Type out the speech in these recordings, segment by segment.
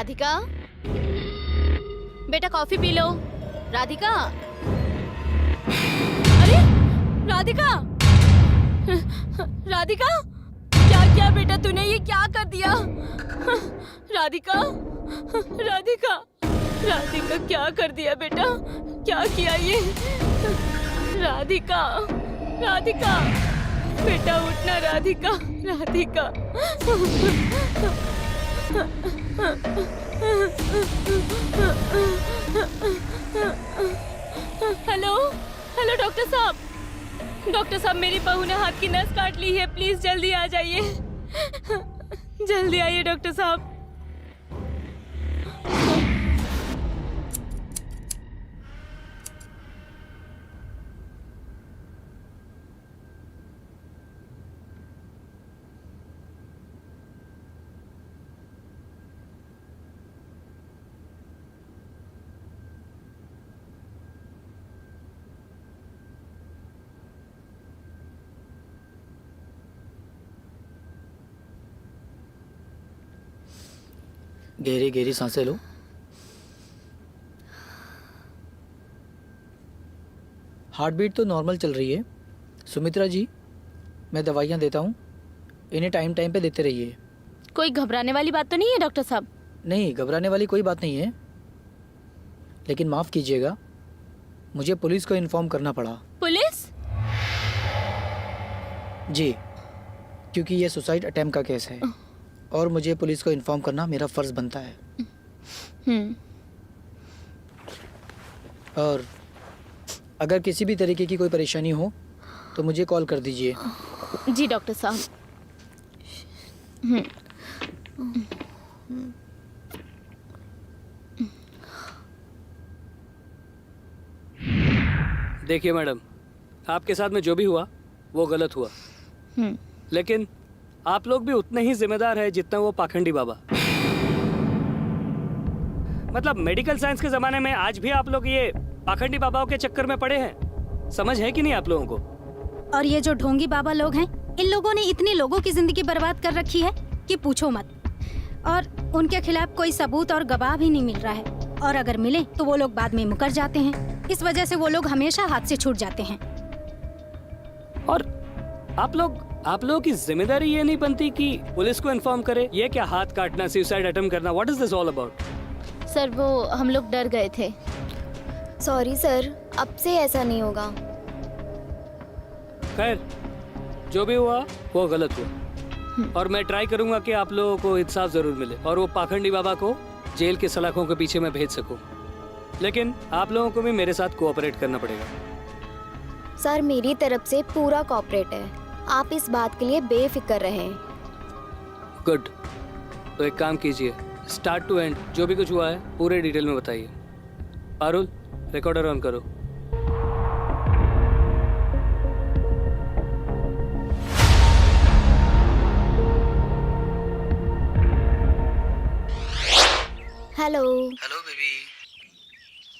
राधिका, बेटा coffee P low. Radhika, अरे राधिका, राधिका, क्या किया बेटा तूने? ये क्या कर दिया? राधिका, राधिका, राधिका क्या कर दिया बेटा? क्या किया ये? राधिका, राधिका, बेटा उठना। Radhika, Radhika. Hello, hello doctor साहब। डॉक्टर साहब, मेरी बहू ने हाथ की नस काट ली है, प्लीज जल्दी आ जाइए। जल्दी आइए डॉक्टर साहब। गहरी गहरी सांसें लो। हार्ट बीट तो नॉर्मल चल रही है। सुमित्रा जी, मैं दवाइयाँ देता हूँ, इन्हें टाइम टाइम पे देते रहिए। कोई घबराने वाली बात तो नहीं है डॉक्टर साहब? नहीं, घबराने वाली कोई बात नहीं है, लेकिन माफ़ कीजिएगा, मुझे पुलिस को इन्फॉर्म करना पड़ा। पुलिस? जी, क्योंकि ये सुसाइड अटेम्प्ट का केस है और मुझे पुलिस को इन्फॉर्म करना मेरा फ़र्ज़ बनता है। और अगर किसी भी तरीके की कोई परेशानी हो तो मुझे कॉल कर दीजिए। जी डॉक्टर साहब। देखिए मैडम, आपके साथ में जो भी हुआ वो गलत हुआ, लेकिन आप लोग भी उतने ही जिम्मेदार हैं जितना वो पाखंडी बाबा। मतलब मेडिकल साइंस के जमाने में आज भी आप लोग ये पाखंडी बाबाओं के चक्कर में पड़े हैं। समझ है कि नहीं आप लोगों को? और ये जो ढोंगी बाबा लोग हैं, इन लोगों ने इतने लोगों की जिंदगी बर्बाद कर रखी है कि पूछो मत। और उनके खिलाफ कोई सबूत और गवाह भी नहीं मिल रहा है, और अगर मिले तो वो लोग बाद में मुकर जाते हैं। इस वजह से वो लोग हमेशा हाथ से छूट जाते हैं। और आप लोगों की जिम्मेदारी ये नहीं बनती कि पुलिस को इन्फॉर्म करे? ये क्या हाथ काटना, सुसाइड अटेम्प्ट करना, what is this all about? Sir वो हम लोग डर गए थे। सॉरी सर, अब से ऐसा नहीं होगा। खैर, जो भी हुआ वो गलत हुआ, और मैं ट्राई करूंगा कि आप लोगों को इंसाफ जरूर मिले और वो पाखंडी बाबा को जेल के सलाखों के पीछे मैं भेज सकूं। लेकिन आप लोगों को भी मेरे साथ कोऑपरेट करना पड़ेगा। सर मेरी तरफ से पूरा कॉपरेट है, आप इस बात के लिए बेफिक्र रहें। गुड। तो एक काम कीजिए, स्टार्ट टू एंड जो भी कुछ हुआ है पूरे डिटेल में बताइए। पारुल, रिकॉर्डर ऑन करो। Hello. Hello baby.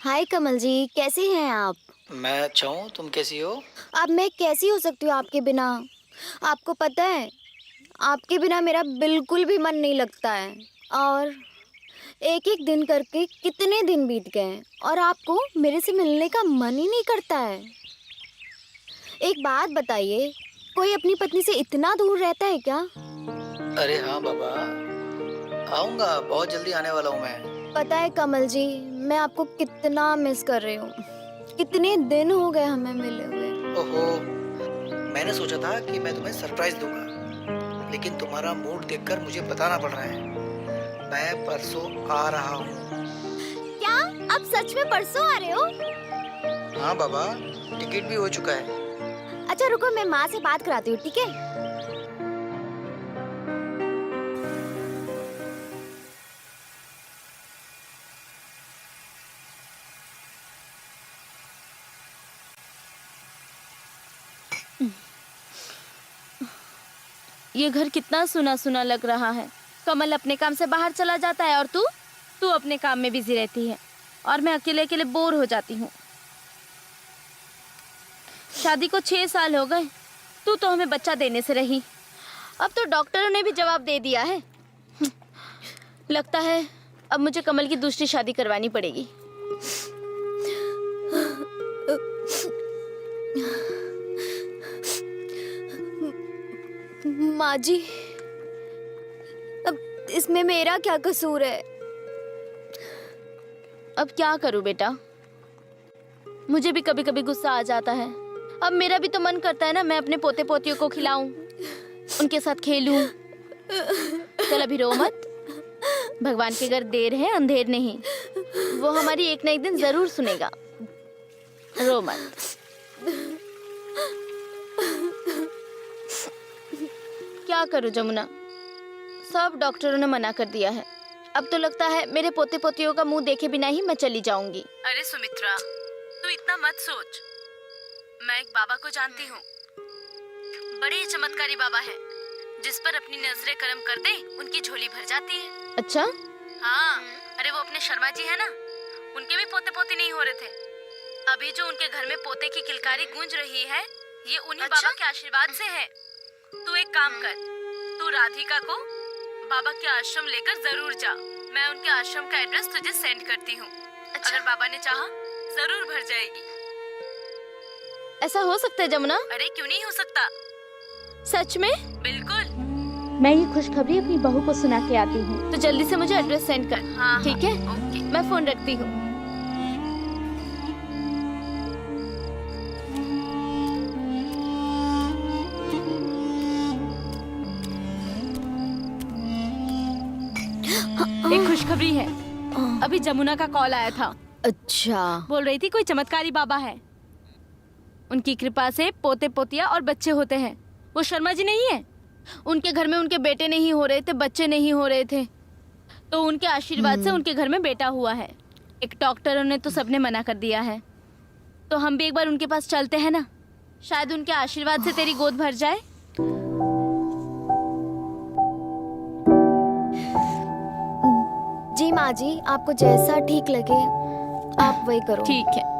Hi Kamal ji, कैसे हैं आप? मैं अच्छा हूँ, तुम कैसी हो? अब मैं कैसी हो सकती हूँ आपके बिना? आपको पता है, आपके बिना मेरा बिल्कुल भी मन नहीं लगता है। और एक एक दिन करके कितने दिन बीत गए और आपको मेरे से मिलने का मन ही नहीं करता है। एक बात बताइए, कोई अपनी पत्नी से इतना दूर रहता है क्या? अरे हाँ बाबा, आऊँगा, बहुत जल्दी आने वाला हूँ मैं। पता है कमल जी, मैं आपको कितना मिस कर रही हूँ। कितने दिन हो गए हमें मिले हुए। ओहो, मैंने सोचा था कि मैं तुम्हें सरप्राइज दूंगा, लेकिन तुम्हारा मूड देखकर मुझे बताना पड़ रहा है। मैं परसों आ रहा हूँ। क्या आप सच में परसों आ रहे हो? हाँ बाबा, टिकट भी हो चुका है। अच्छा रुको, मैं माँ से बात कराती हूँ, ठीक है? ये घर कितना सुना सुना लग रहा है। कमल अपने काम से बाहर चला जाता है और तू अपने काम में बिजी रहती है, और मैं अकेले अकेले बोर हो जाती हूँ। शादी को 6 साल हो गए, तू तो हमें बच्चा देने से रही। अब तो डॉक्टरों ने भी जवाब दे दिया है। लगता है अब मुझे कमल की दूसरी शादी करवानी पड़ेगी। माँ जी, अब इसमें मेरा क्या कसूर है? अब क्या करूं बेटा, मुझे भी कभी कभी गुस्सा आ जाता है। अब मेरा भी तो मन करता है ना, मैं अपने पोते पोतियों को खिलाऊं, उनके साथ खेलूं। चल अभी रो मत, भगवान के घर देर है अंधेर नहीं, वो हमारी एक ना एक दिन जरूर सुनेगा। रो मत। क्या करूं जमुना, सब डॉक्टरों ने मना कर दिया है। अब तो लगता है मेरे पोते पोतियों का मुंह देखे बिना ही मैं चली जाऊंगी। अरे सुमित्रा, तू इतना मत सोच। मैं एक बाबा को जानती हूँ, बड़े ही चमत्कारी बाबा है, जिस पर अपनी नजरें करम कर दे उनकी झोली भर जाती है। अच्छा? हाँ, अरे वो अपने शर्मा जी है ना, उनके भी पोते पोती नहीं हो रहे थे। अभी जो उनके घर में पोते की किलकारी गूंज रही है, ये उन्हीं बाबा के आशीर्वाद से है। तू एक काम कर, तू राधिका को बाबा के आश्रम लेकर जरूर जा। मैं उनके आश्रम का एड्रेस तुझे सेंड करती हूँ। अच्छा? अगर बाबा ने चाहा जरूर भर जाएगी। ऐसा हो सकता है जमुना? अरे क्यों नहीं हो सकता, सच में? बिल्कुल। मैं ये खुशखबरी अपनी बहू को सुना के आती हूँ, तो जल्दी से मुझे एड्रेस सेंड कर। हाँ, ठीक है? ओके। मैं फोन रखती हूँ। एक खुशखबरी है, अभी जमुना का कॉल आया था। अच्छा, बोल रही थी कोई चमत्कारी बाबा है, उनकी कृपा से पोते पोतिया और बच्चे होते हैं। वो शर्मा जी नहीं है, उनके घर में उनके बेटे नहीं हो रहे थे, बच्चे नहीं हो रहे थे, तो उनके आशीर्वाद से उनके घर में बेटा हुआ है। एक डॉक्टरों ने तो सबने मना कर दिया है, तो हम भी एक बार उनके पास चलते हैं ना, शायद उनके आशीर्वाद से तेरी गोद भर जाए। जी माँ जी, आपको जैसा ठीक लगे आप वही करो। ठीक है।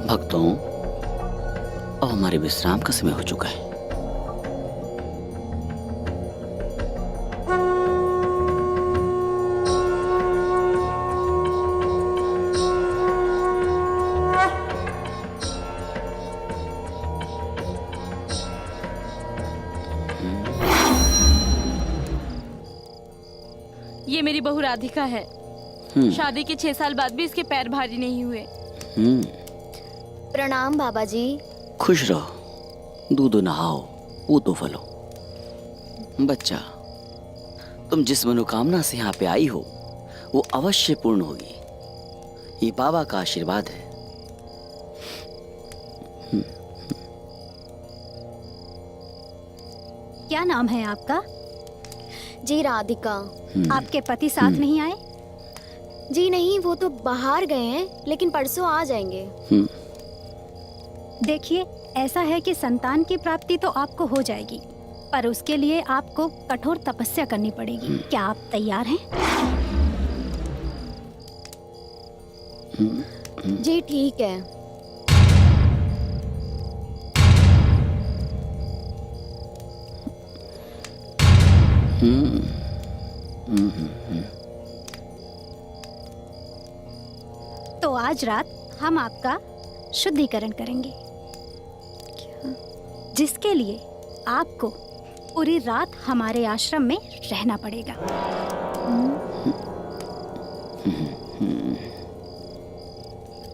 भक्तों, अब हमारे विश्राम का समय हो चुका है। ये मेरी बहू राधिका है। शादी के 6 साल बाद भी इसके पैर भारी नहीं हुए। प्रणाम बाबा जी। खुश रहो, दूधो नहाओ, पूतो फलो। बच्चा, तुम जिस मनोकामना से यहाँ पे आई हो वो अवश्य पूर्ण होगी, ये बाबा का आशीर्वाद है। क्या नाम है आपका? जी राधिका। आपके पति साथ नहीं आए? जी नहीं, वो तो बाहर गए हैं, लेकिन परसों आ जाएंगे। देखिए, ऐसा है कि संतान की प्राप्ति तो आपको हो जाएगी, पर उसके लिए आपको कठोर तपस्या करनी पड़ेगी। क्या आप तैयार हैं? जी ठीक है। तो आज रात हम आपका शुद्धिकरण करेंगे, जिसके लिए आपको पूरी रात हमारे आश्रम में रहना पड़ेगा।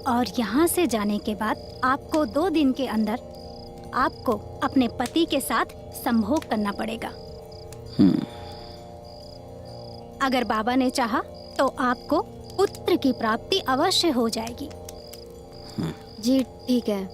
और यहाँ से जाने के बाद आपको 2 दिन के अंदर आपको अपने पति के साथ संभोग करना पड़ेगा। अगर बाबा ने चाहा तो आपको पुत्र की प्राप्ति अवश्य हो जाएगी। जी ठीक है।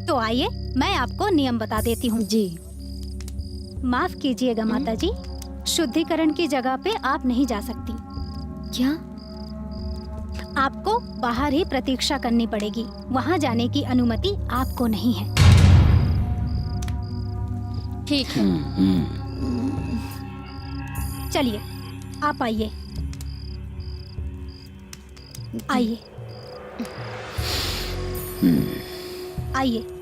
तो आइए मैं आपको नियम बता देती हूँ। जी। माफ कीजिएगा माता जी, शुद्धिकरण की जगह पे आप नहीं जा सकती। क्या? आपको बाहर ही प्रतीक्षा करनी पड़ेगी। वहाँ जाने की अनुमति आपको नहीं है। ठीक है। चलिए आप आइए, आइए, आइए।